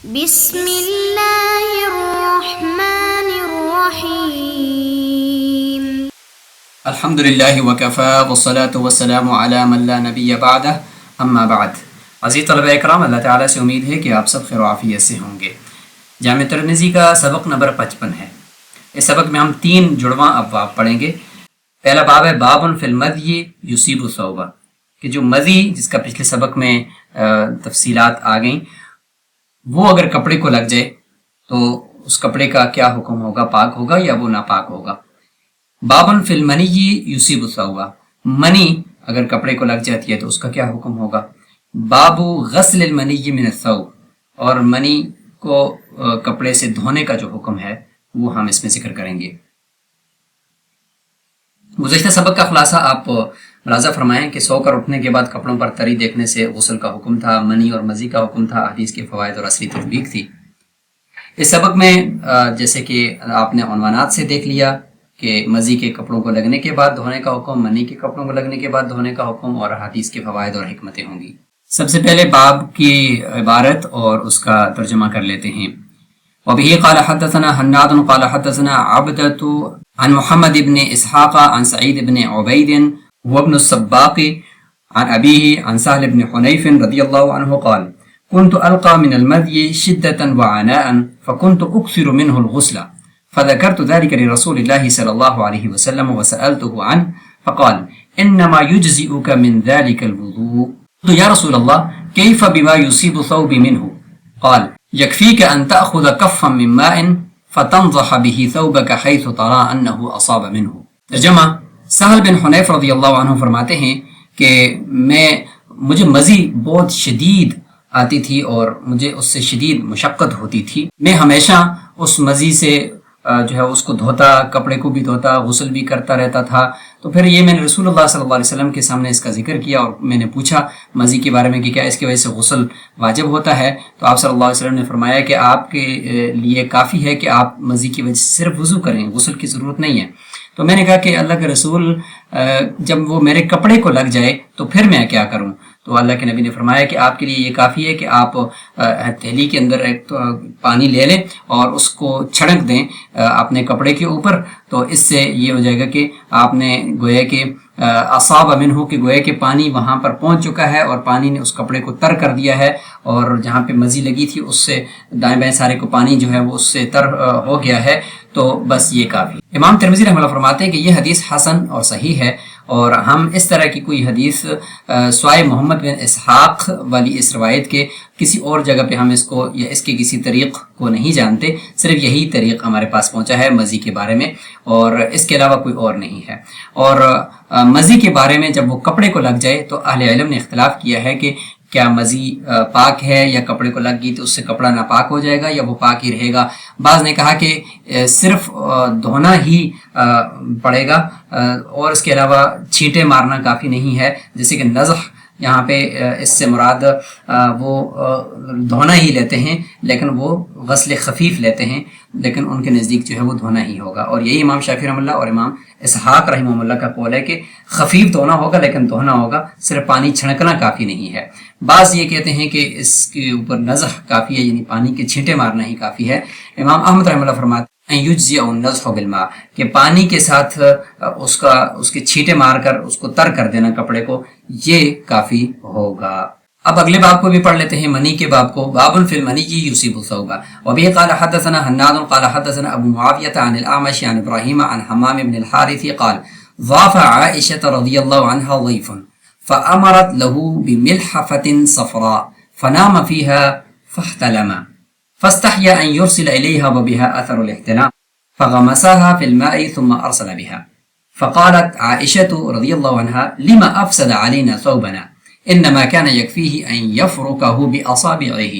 بسم اللہ الرحمن الرحیم الحمدللہ وکفا والصلاة والسلام علی من لا نبی بعدہ اما بعد۔ عزیز طلبہ اکرام، اللہ تعالیٰ سے امید ہے کہ آپ سب خیر و عافیت سے ہوں گے۔ جامع ترمذی کا سبق نمبر 55 ہے۔ اس سبق میں ہم 3 جڑواں ابواب پڑھیں گے۔ پہلا باب ہے باب فی المذی یصیب الثوب، کہ جو مذی جس کا پچھلے سبق میں تفصیلات آ گئیں، وہ اگر کپڑے کو لگ جائے تو اس کپڑے کا کیا حکم ہوگا، پاک ہوگا یا وہ ناپاک ہوگا۔ بابن فی المنی یصیب الثوب، منی اگر کپڑے کو لگ جاتی ہے تو اس کا کیا حکم ہوگا۔ باب غسل المنی من الثوب، اور منی کو کپڑے سے دھونے کا جو حکم ہے وہ ہم اس میں ذکر کریں گے۔ گزشتہ سبق کا خلاصہ آپ ملاحظہ فرمائیں کہ سو کر اٹھنے کے بعد کپڑوں پر تری دیکھنے سے غسل کا حکم تھا، منی اور مزی کا حکم تھا، حدیث کے فوائد اور اصلی تطبیق تھی۔ اس سبق میں جیسے کہ آپ نے عنوانات سے دیکھ لیا کہ مزی کے کپڑوں کو لگنے کے بعد دھونے کا حکم، منی کے کپڑوں کو لگنے کے بعد دھونے کا حکم، اور حدیث کے فوائد اور حکمتیں ہوں گی۔ سب سے پہلے باب کی عبارت اور اس کا ترجمہ کر لیتے ہیں۔ وبه قال حدثنا حناد قال حدثنا عبدة عن محمد بن إسحاق عن سعيد بن عبيد هو ابن السباق عن أبيه عن سهل بن حنيف رضي الله عنه قال كنت ألقى من المذي شدة وعناء فكنت أكثر منه الغسل فذكرت ذلك لرسول الله صلى الله عليه وسلم وسألته عنه فقال إنما يجزئك من ذلك الوضوء قلت يا رسول الله كيف بما يصيب ثوبي منه قال يكفيك أن تأخذ كفا من ماء فتنضح به ثوبك حيث ترى أنه أصاب منه۔ ترجمہ، سہل بن حنیف رضی اللہ عنہ فرماتے ہیں کہ مجھے مزی بہت شدید آتی تھی اور مجھے اس سے شدید مشقت ہوتی تھی۔ میں ہمیشہ اس مزی سے جو ہے اس کو دھوتا، کپڑے کو بھی دھوتا، غسل بھی کرتا رہتا تھا۔ تو پھر یہ میں نے رسول اللہ صلی اللہ علیہ وسلم کے سامنے اس کا ذکر کیا اور میں نے پوچھا مزی کے بارے میں کہ کیا اس کی وجہ سے غسل واجب ہوتا ہے؟ تو آپ صلی اللہ علیہ وسلم نے فرمایا کہ آپ کے لیے کافی ہے کہ آپ مزی کی وجہ سے صرف وضو کریں، غسل کی ضرورت نہیں ہے۔ تو میں نے کہا کہ اللہ کے رسول، جب وہ میرے کپڑے کو لگ جائے تو پھر میں کیا کروں؟ تو اللہ کے نبی نے فرمایا کہ آپ کے لیے یہ کافی ہے کہ آپ تھیلی کے اندر ایک پانی لے لیں اور اس کو چھڑک دیں اپنے کپڑے کے اوپر، تو اس سے یہ ہو جائے گا کہ آپ نے گویا کہ اصاب منہ، کہ گویا کہ پانی وہاں پر پہنچ چکا ہے اور پانی نے اس کپڑے کو تر کر دیا ہے، اور جہاں پہ مزی لگی تھی اس سے دائیں بائیں سارے کو پانی جو ہے وہ اس سے تر ہو گیا ہے، تو بس یہ کافی۔ امام ترمذی رحمہ اللہ فرماتے ہیں کہ یہ حدیث حسن اور صحیح ہے، اور ہم اس طرح کی کوئی حدیث سوائے محمد بن اسحاق والی اس روایت کے کسی اور جگہ پہ ہم اس کو یا اس کے کسی طریق کو نہیں جانتے، صرف یہی طریق ہمارے پاس پہنچا ہے مزی کے بارے میں، اور اس کے علاوہ کوئی اور نہیں ہے۔ اور مزی کے بارے میں جب وہ کپڑے کو لگ جائے تو اہل علم نے اختلاف کیا ہے کہ کیا مزی پاک ہے یا کپڑے کو لگ گئی تو اس سے کپڑا ناپاک ہو جائے گا یا وہ پاک ہی رہے گا۔ بعض نے کہا کہ صرف دھونا ہی پڑے گا اور اس کے علاوہ چھینٹے مارنا کافی نہیں ہے، جیسے کہ نضح یہاں پہ اس سے مراد وہ دھونا ہی لیتے ہیں، لیکن وہ غسل خفیف لیتے ہیں، لیکن ان کے نزدیک جو ہے وہ دھونا ہی ہوگا۔ اور یہی امام شافعی رحمہ اللہ اور امام اسحاق رحمہ اللہ کا قول ہے کہ خفیف دھونا ہوگا لیکن دھونا ہوگا، صرف پانی چھڑکنا کافی نہیں ہے۔ بعض یہ کہتے ہیں کہ اس کے اوپر نضح کافی ہے، یعنی پانی کے چھینٹے مارنا ہی کافی ہے۔ امام احمد رحمہ اللہ فرماتے یجزئ النضح بالماء، کہ پانی کے ساتھ اس کے چھینٹے مار کر اس کو تر کر دینا کپڑے کو، یہ کافی ہوگا۔ اب اگلے باب کو بھی پڑھ لیتے ہیں، منی کے باب کو۔ باب فی المنی یصیب الثوب، وبه قال حدثنا حناد قال حدثنا ابو معاویہ عن الاعمش عن ابراہیم عن حمام بن الحارث قال ضاف عائشة رضی اللہ عنها ضيف فأمرت له بملحفة صفراء فنام فيها فاحتلم فاستحيا أن يرسل إليها وبها أثر الاحتلام فغمسها في الماء ثم أرسل بها فقالت عائشة رضي الله عنها لما أفسد علينا ثوبنا إنما كان يكفيه أن يفركه بأصابعه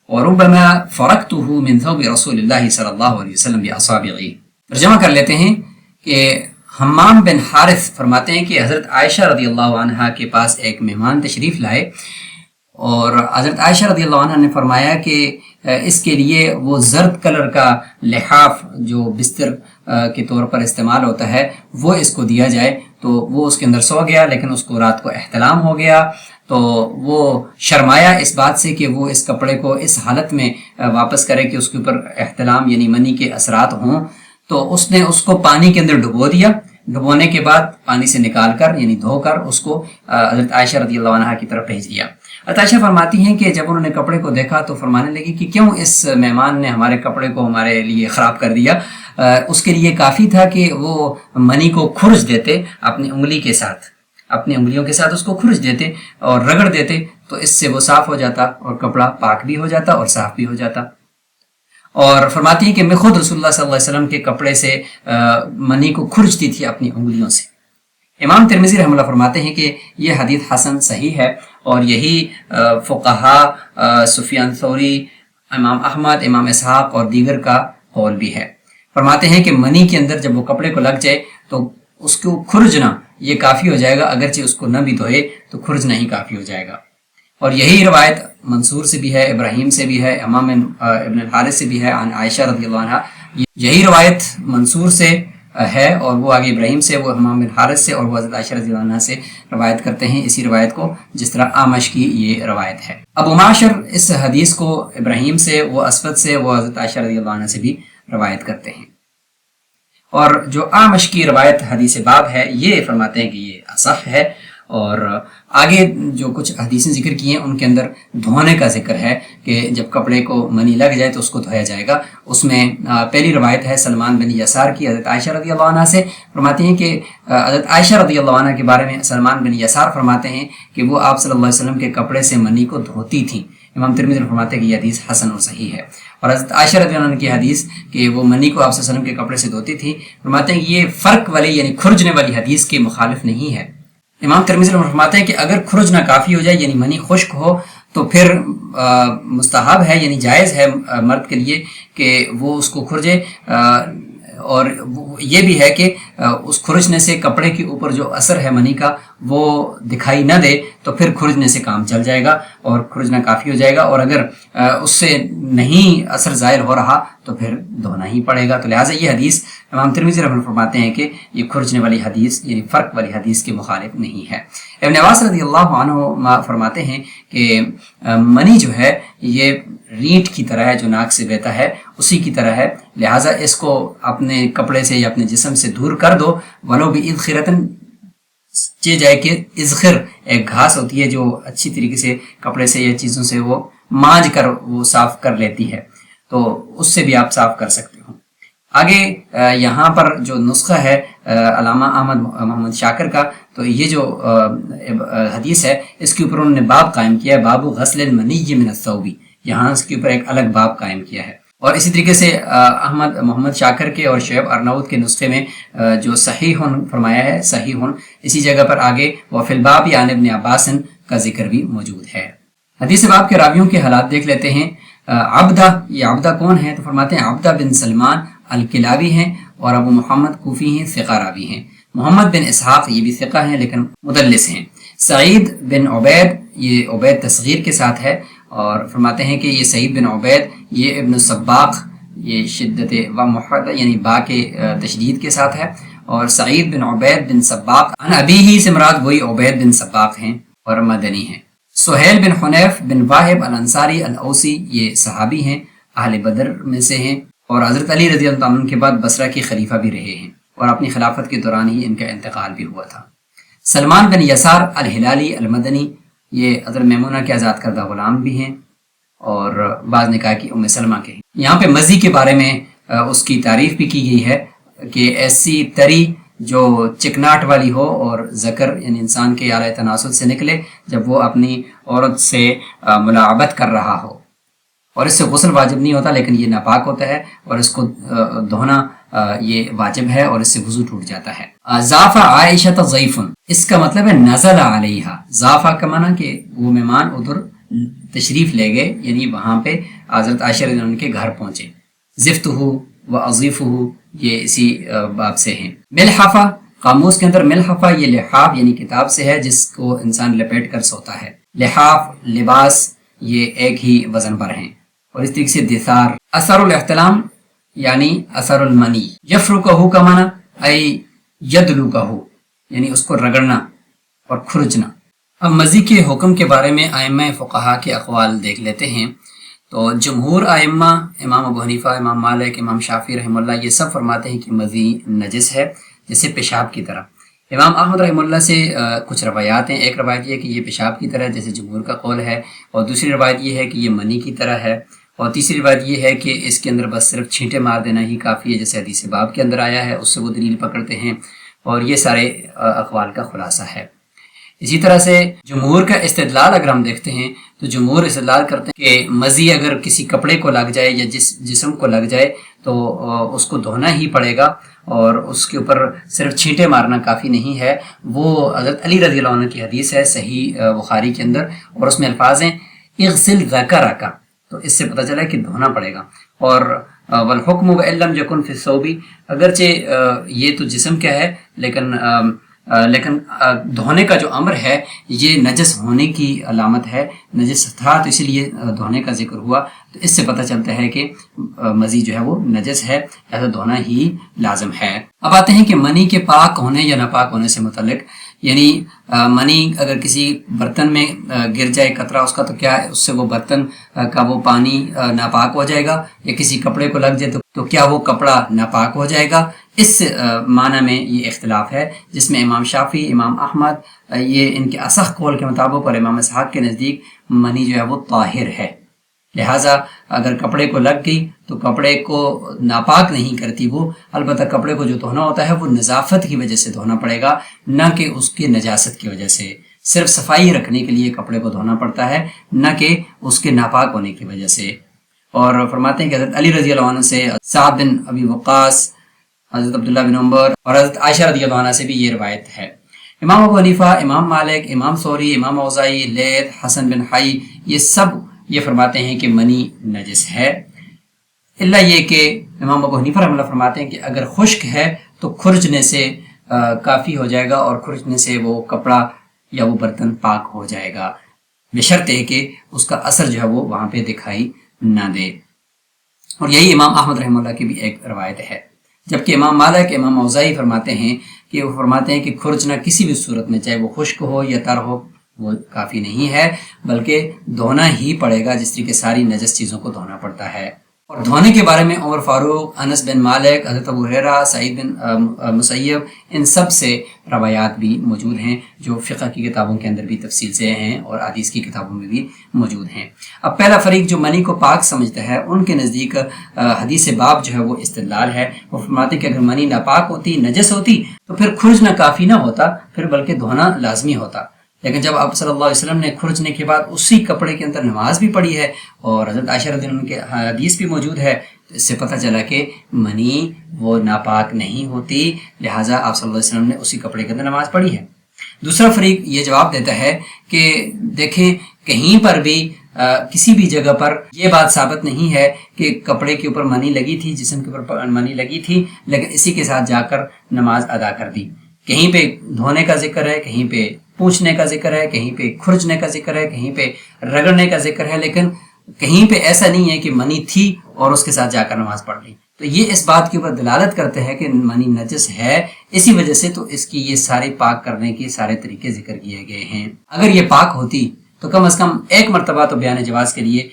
وربما فركته من ثوب رسول الله صلى الله عليه وسلم بأصابعه۔ ترجمہ کر لیتے ہیں کہ حمام بن حارث فرماتے ہیں کہ حضرت عائشہ رضی اللہ عنہ کے پاس ایک مہمان تشریف لائے، اور حضرت عائشہ رضی اللہ عنہ نے فرمایا کہ اس کے لیے وہ زرد کلر کا لحاف جو بستر کے طور پر استعمال ہوتا ہے وہ اس کو دیا جائے، تو وہ اس کے اندر سو گیا، لیکن اس کو رات کو احتلام ہو گیا، تو وہ شرمایا اس بات سے کہ وہ اس کپڑے کو اس حالت میں واپس کرے کہ اس کے اوپر احتلام یعنی منی کے اثرات ہوں، تو اس نے اس کو پانی کے اندر ڈبو دیا. ڈبونے کے بعد پانی سے نکال کر یعنی دھو کر اس کو حضرت عائشہ رضی اللہ عنہا کی طرف بھیج دیا. حضرت عائشہ فرماتی ہیں کہ جب انہوں نے کپڑے کو دیکھا تو فرمانے لگی کہ کیوں اس مہمان نے ہمارے کپڑے کو ہمارے لیے خراب کر دیا. اس کے لیے کافی تھا کہ وہ منی کو کھرچ دیتے اپنی انگلی کے ساتھ، اپنی انگلیوں کے ساتھ اس کو کھرچ دیتے اور رگڑ دیتے، تو اس سے وہ صاف ہو جاتا اور کپڑا پاک بھی ہو جاتا اور صاف بھی ہو جاتا. اور فرماتی ہے کہ میں خود رسول اللہ صلی اللہ علیہ وسلم کے کپڑے سے منی کو کھرچتی تھی اپنی انگلیوں سے. امام ترمذی رحمہ اللہ فرماتے ہیں کہ یہ حدیث حسن صحیح ہے، اور یہی فقہا سفیان ثوری، امام احمد، امام اسحاق اور دیگر کا قول بھی ہے. فرماتے ہیں کہ منی کے اندر جب وہ کپڑے کو لگ جائے تو اس کو کھرجنا یہ کافی ہو جائے گا، اگرچہ اس کو نہ بھی دھوئے تو کھرجنا ہی کافی ہو جائے گا. اور یہی روایت منصور سے بھی ہے، ابراہیم سے بھی ہے، امام ابن الحارث سے بھی ہے عن عائشہ رضی اللہ عنہا. یہی روایت منصور سے ہے اور وہ آگے ابراہیم سے، وہ امام الحارث سے، اور وہ حضرت عائشہ رضی اللہ عنہا سے روایت کرتے ہیں اسی روایت کو جس طرح آمش کی یہ روایت ہے. ابو معشر اس حدیث کو ابراہیم سے، وہ اسود سے، وہ حضرت عائشہ رضی اللہ عنہا سے بھی روایت کرتے ہیں. اور جو آمش کی روایت حدیث باب ہے یہ فرماتے ہیں کہ یہ اصح ہے. اور آگے جو کچھ حدیثیں ذکر کی ہیں ان کے اندر دھونے کا ذکر ہے کہ جب کپڑے کو منی لگ جائے تو اس کو دھویا جائے گا. اس میں پہلی روایت ہے سلمان بن یسار کی حضرت عائشہ رضی اللہ عنہ سے. فرماتے ہیں کہ حضرت عائشہ رضی اللہ عنہ کے بارے میں سلمان بن یسار فرماتے ہیں کہ وہ آپ صلی اللہ علیہ وسلم کے کپڑے سے منی کو دھوتی تھیں. امام ترمذی فرماتے ہیں کہ یہ حدیث حسن اور صحیح ہے. اور حضرت عائشہ رضی اللہ عنہ کی حدیث کہ وہ منی کو آپ صلی اللہ علیہ وسلم کے کپڑے سے دھوتی تھی، فرماتے ہیں کہ یہ فرق والی یعنی کھرجنے والی حدیث کے مخالف نہیں ہے. امام ترمذی فرماتے ہیں کہ اگر کھرجنا کافی ہو جائے یعنی منی خشک ہو تو پھر مستحب ہے یعنی جائز ہے مرد کے لیے کہ وہ اس کو کھرجے. اور یہ بھی ہے کہ اس کھرچنے سے کپڑے کے اوپر جو اثر ہے منی کا وہ دکھائی نہ دے تو پھر کھرچنے سے کام چل جائے گا اور کھرچنا کافی ہو جائے گا. اور اگر اس سے نہیں اثر ظاہر ہو رہا تو پھر دھونا ہی پڑے گا. تو لہٰذا یہ حدیث امام ترمذی رحمہ اللہ فرماتے ہیں کہ یہ کھرچنے والی حدیث یعنی فرق والی حدیث کے مخالف نہیں ہے. ابن عباس رضی اللہ عنہ فرماتے ہیں کہ منی جو ہے یہ ریٹ کی طرح ہے جو ناک سے بہتا ہے اسی کی طرح ہے، لہٰذا اس کو اپنے کپڑے سے یا اپنے جسم سے دور کر دو. ولو بھی اذخرتن چے جائے کہ اذخر ایک گھاس ہوتی ہے جو اچھی طریقے سے کپڑے سے یا چیزوں سے وہ مانج کر وہ صاف کر لیتی ہے، تو اس سے بھی آپ صاف کر سکتے ہو. آگے یہاں پر جو نسخہ ہے علامہ احمد محمد شاکر کا، تو یہ جو حدیث ہے اس کے اوپر انہوں نے باب قائم کیا ہے، باب غسل المنی من الثوب. یہاں اس کے اوپر ایک الگ باب قائم کیا ہے. اور اسی طریقے سے احمد محمد شاکر کے اور شعیب ارناؤت کے نسخے میں جو صحیح فرمایا ہے صحیح اسی جگہ پر آگے وفی الباب یعنی ابن عباس کا ذکر بھی موجود ہے. حدیث باب کے راویوں کے حالات دیکھ لیتے ہیں. عبدہ، یہ عبدہ کون ہے؟ تو فرماتے ہیں عبدہ بن سلمان الکلابی ہیں اور ابو محمد کوفی ہیں، ثقہ راوی ہیں. محمد بن اسحاق یہ بھی ثقہ ہیں لیکن مدلس ہیں. سعید بن عبید، یہ عبید تصغیر کے ساتھ ہے اور فرماتے ہیں کہ یہ سعید بن عبید یہ ابن السباق، یہ شدت و محدہ یعنی با کے تشدید کے ساتھ ہے. اور سعید بن عبید بن سباق عن ابیہ سے مراد وہی عبید بن سباق ہیں اور مدنی ہیں. سہیل بن حنیف بن واہب الانصاری الاوسی یہ صحابی ہیں، اہل بدر میں سے ہیں اور حضرت علی رضی اللہ عنہ کے بعد بصرہ کے خلیفہ بھی رہے ہیں اور اپنی خلافت کے دوران ہی ان کا انتقال بھی ہوا تھا. سلمان بن یسار الہلالی المدنی یہ حضرت میمونہ کے آزاد کردہ غلام بھی ہیں اور بعض نکاح کی ام سلمہ کے ہیں. یہاں پہ مزی کے بارے میں اس کی تعریف بھی کی گئی ہے کہ ایسی تری جو چکناٹ والی ہو اور ذکر یعنی انسان کے اعلی تناسل سے نکلے جب وہ اپنی عورت سے ملاعبت کر رہا ہو. اور اس سے غسل واجب نہیں ہوتا لیکن یہ ناپاک ہوتا ہے اور اس کو دھونا یہ واجب ہے اور اس سے وضو ٹوٹ جاتا ہے. ضاف عائشہ ضیف، اس کا مطلب ہے نزل علیہا. ضافہ کا معنی کہ وہ مہمان ادھر تشریف لے گئے یعنی وہاں پہ حضرت عائشہ رضی اللہ عنہ کے گھر پہنچے. زفتہ و اضیفہ یہ اسی باب سے ہیں. ملحفہ، قاموس کے اندر ملحفہ یہ لحاف یعنی کتاب سے ہے جس کو انسان لپیٹ کر سوتا ہے. لحاف، لباس یہ ایک ہی وزن پر ہیں. اور اس طریقے سے دثار. اثر الاحتلام یعنی اثر المنی. یفرکہ کا معنی ای یدلکہ یعنی اس کو رگڑنا اور کھرچنا. اب مزی کے حکم کے بارے میں ائمہ فقہا کے اقوال دیکھ لیتے ہیں۔ تو جمہور ائمہ، امام ابو حنیفہ، امام مالک، امام شافعی رحمہ اللہ، یہ سب فرماتے ہیں کہ مزی نجس ہے، جیسے پیشاب کی طرح۔ امام احمد رحمہ اللہ سے کچھ روایات ہیں۔ ایک روایت یہ ہے کہ یہ پیشاب کی طرح جیسے جمہور کا قول ہے، اور دوسری روایت یہ ہے کہ یہ منی کی طرح ہے، اور تیسری روایت یہ ہے کہ اس کے اندر بس صرف چھینٹے مار دینا ہی کافی ہے، جیسے حدیث باب کے اندر آیا ہے، اس سے وہ دلیل پکڑتے ہیں، اور یہ سارے اقوال کا خلاصہ ہے۔ اسی طرح سے جمہور کا استدلال اگر ہم دیکھتے ہیں تو جمہور استدلال کرتے ہیں کہ مزی اگر کسی کپڑے کو لگ جائے یا جسم کو لگ جائے تو اس کو دھونا ہی پڑے گا، اور اس کے اوپر صرف چھینٹے مارنا کافی نہیں ہے۔ وہ حضرت علی رضی اللہ عنہ کی حدیث ہے صحیح بخاری کے اندر، اور اس میں الفاظ ہیں اغسل ذکرک، تو اس سے پتہ چلا کہ دھونا پڑے گا۔ اور والحکم وان لم یکن فی الثوب، اگرچہ یہ تو جسم کا ہے لیکن دھونے کا جو امر ہے یہ نجس ہونے کی علامت ہے، نجس تھا تو اسی لیے دھونے کا ذکر ہوا، تو اس سے پتہ چلتا ہے کہ مزی جو ہے وہ نجس ہے، لہذا دھونا ہی لازم ہے۔ اب آتے ہیں کہ منی کے پاک ہونے یا ناپاک ہونے سے متعلق، یعنی منی اگر کسی برتن میں گر جائے قطرہ اس کا، تو کیا اس سے وہ برتن کا وہ پانی ناپاک ہو جائے گا، یا کسی کپڑے کو لگ جائے تو کیا وہ کپڑا ناپاک ہو جائے گا؟ اس معنی میں یہ اختلاف ہے، جس میں امام شافعی، امام احمد، یہ ان کے اصح قول کے مطابق، اور امام اسحاق کے نزدیک منی جو ہے وہ طاہر ہے، لہٰذا اگر کپڑے کو لگ گئی تو کپڑے کو ناپاک نہیں کرتی وہ، البتہ کپڑے کو جو دھونا ہوتا ہے وہ نظافت کی وجہ سے دھونا پڑے گا، نہ کہ اس کے نجاست کی وجہ سے۔ صرف صفائی رکھنے کے لیے کپڑے کو دھونا پڑتا ہے، نہ کہ اس کے ناپاک ہونے کی وجہ سے۔ اور فرماتے ہیں کہ حضرت علی رضی اللہ عنہ سے، سعد بن ابی وقاص، حضرت عبداللہ بن عمر اور حضرت عائشہ رضی اللہ عنہ سے بھی یہ روایت ہے۔ امام ابو حنیفہ، امام مالک، امام ثوری، امام اوزاعی، لیث، حسن بن حی، یہ سب یہ فرماتے ہیں کہ منی نجس ہے، الا یہ کہ امام ابو حنیفہ رحمہ اللہ فرماتے ہیں کہ اگر خشک ہے تو کھرچنے سے کافی ہو جائے گا، اور کھرچنے سے وہ کپڑا یا وہ برتن پاک ہو جائے گا، بشرط ہے کہ اس کا اثر جو ہے وہ وہاں پہ دکھائی نہ دے۔ اور یہی امام احمد رحمہ اللہ کی بھی ایک روایت ہے، جبکہ امام مالک، امام اوزاعی فرماتے ہیں کہ کھرچنا کسی بھی صورت میں، چاہے وہ خشک ہو یا تر ہو، وہ کافی نہیں ہے، بلکہ دھونا ہی پڑے گا، جس طریقے ساری نجس چیزوں کو دھونا پڑتا ہے۔ اور دھونے کے بارے میں عمر فاروق، انس بن مالک، حضرت ابو ہریرہ، سعید بن مسیب، ان سب سے روایات بھی موجود ہیں جو فقہ کی کتابوں کے اندر بھی تفصیل سے ہیں اور حدیث کی کتابوں میں بھی موجود ہیں۔ اب پہلا فریق جو منی کو پاک سمجھتا ہے، ان کے نزدیک حدیث باب جو ہے وہ استدلال ہے۔ وہ فرماتے کہ اگر منی ناپاک ہوتی، نجس ہوتی، تو پھر کھرچنا کافی نہ ہوتا، پھر بلکہ دھونا لازمی ہوتا۔ لیکن جب آپ صلی اللہ علیہ وسلم نے کھرچنے کے بعد اسی کپڑے کے اندر نماز بھی پڑھی ہے، اور حضرت عائشہ رضی اللہ عنہ کے حدیث بھی موجود ہے، تو اس سے پتہ چلا کہ منی وہ ناپاک نہیں ہوتی، لہٰذا آپ صلی اللہ علیہ وسلم نے اسی کپڑے کے اندر نماز پڑھی ہے۔ دوسرا فریق یہ جواب دیتا ہے کہ دیکھیں، کہیں پر بھی کسی بھی جگہ پر یہ بات ثابت نہیں ہے کہ کپڑے کے اوپر منی لگی تھی، جسم کے اوپر منی لگی تھی، لیکن اسی کے ساتھ جا کر نماز ادا کر دی۔ کہیں پہ دھونے کا ذکر ہے، کہیں پہ پوچھنے کا ذکر ہے، کہیں پہ کھرچنے کا ذکر ہے، کہیں پہ رگڑنے کا ذکر ہے، لیکن کہیں پہ ایسا نہیں ہے کہ منی تھی اور اس کے ساتھ جا کر نماز پڑھ لی۔ تو یہ اس بات کے اوپر دلالت کرتے ہیں کہ منی نجس ہے، اسی وجہ سے تو اس کی یہ سارے پاک کرنے کے سارے طریقے ذکر کیے گئے ہیں۔ اگر یہ پاک ہوتی تو کم از کم ایک مرتبہ تو بیان جواز کے لیے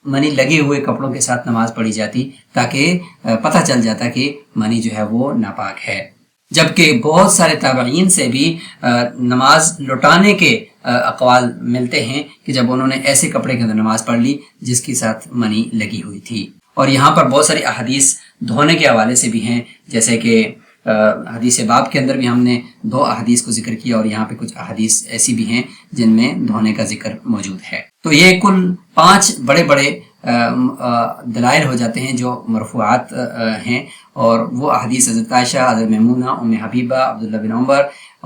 منی لگے ہوئے کپڑوں کے ساتھ نماز پڑھی جاتی، تاکہ پتہ چل جاتا کہ منی جو ہے وہ ناپاک ہے۔ جبکہ بہت سارے تابعین سے بھی نماز لوٹانے کے اقوال ملتے ہیں کہ جب انہوں نے ایسے کپڑے کے اندر نماز پڑھ لی جس کے ساتھ منی لگی ہوئی تھی۔ اور یہاں پر بہت ساری احادیث دھونے کے حوالے سے بھی ہیں، جیسے کہ حدیث باب کے اندر بھی ہم نے 2 احادیث کو ذکر کیا، اور یہاں پہ کچھ احادیث ایسی بھی ہیں جن میں دھونے کا ذکر موجود ہے۔ تو یہ کل 5 بڑے بڑے دلائل ہو جاتے ہیں جو مرفوعات ہیں، اور وہ احادیث حضرت عائشہ، حضرت میمونہ، ام حبیبہ، عبداللہ بن عمر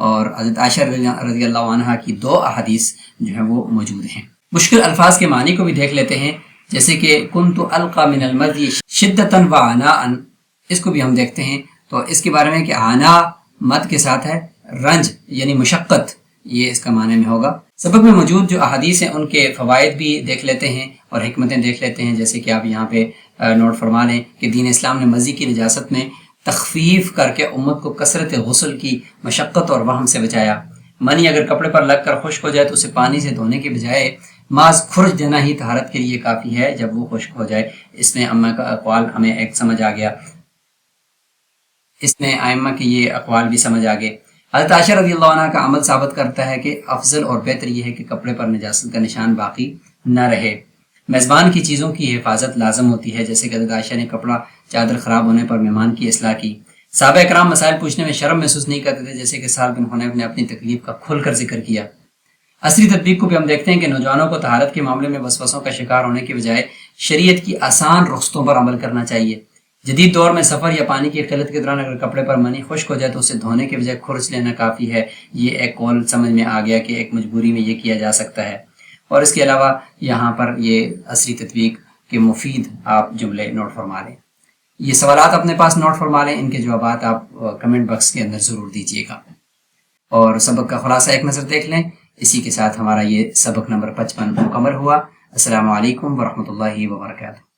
اور حضرت عائشہ رضی اللہ عنہا کی 2 احادیث جو ہیں وہ موجود ہیں۔ مشکل الفاظ کے معنی کو بھی دیکھ لیتے ہیں، جیسے کہ کنت القى من المدی شدتا وعناء، اس کو بھی ہم دیکھتے ہیں۔ تو اس کے بارے میں کہ عناء مد کے ساتھ ہے، رنج یعنی مشقت، یہ اس کا معنی میں ہوگا۔ سبق میں موجود جو احادیث ہیں ان کے فوائد بھی دیکھ لیتے ہیں اور حکمتیں دیکھ لیتے ہیں، جیسے کہ آپ یہاں پہ نوٹ فرما لیں کہ دین اسلام نے مزی کی نجاست میں تخفیف کر کے امت کو کثرت غسل کی مشقت اور وہم سے بچایا۔ منی اگر کپڑے پر لگ کر خشک ہو جائے تو اسے پانی سے دھونے کے بجائے محض خرچ دینا ہی طہارت کے لیے کافی ہے جب وہ خشک ہو جائے۔ اس میں اماں کا اقوال ہمیں ایک سمجھ آ گیا، اس میں ائمہ کے یہ اقوال بھی سمجھ آ گئے۔ حضرت عائشہ رضی اللہ عنہ کا عمل ثابت کرتا ہے کہ افضل اور بہتر یہ ہے کہ کپڑے پر نجاست کا نشان باقی نہ رہے۔ میزبان کی چیزوں کی حفاظت لازم ہوتی ہے، جیسے کہ حضرت عائشہ نے کپڑا چادر خراب ہونے پر مہمان کی اصلاح کی۔ صحابہ کرام مسائل پوچھنے میں شرم محسوس نہیں کرتے تھے، جیسے کہ سعد بن حنیف نے اپنی تکلیف کا کھل کر ذکر کیا۔ عصری تطبیق کو بھی ہم دیکھتے ہیں کہ نوجوانوں کو طہارت کے معاملے میں وسوسوں کا شکار ہونے کے بجائے شریعت کی آسان رخصتوں پر عمل کرنا چاہیے۔ جدید دور میں سفر یا پانی کی قلت کے دوران اگر کپڑے پر منی خشک ہو جائے تو اسے دھونے کے بجائے کھرچ لینا کافی ہے۔ یہ ایک قول سمجھ میں آ گیا کہ ایک مجبوری میں یہ کیا جا سکتا ہے۔ اور اس کے علاوہ یہاں پر یہ عصری تطبیق کے مفید آپ جملے نوٹ فرما لیں۔ یہ سوالات اپنے پاس نوٹ فرما لیں، ان کے جوابات آپ کمنٹ باکس کے اندر ضرور دیجیے گا۔ اور سبق کا خلاصہ ایک نظر دیکھ لیں۔ اسی کے ساتھ ہمارا یہ سبق نمبر 55 مکمل ہوا۔ السلام علیکم ورحمۃ اللہ وبرکاتہ۔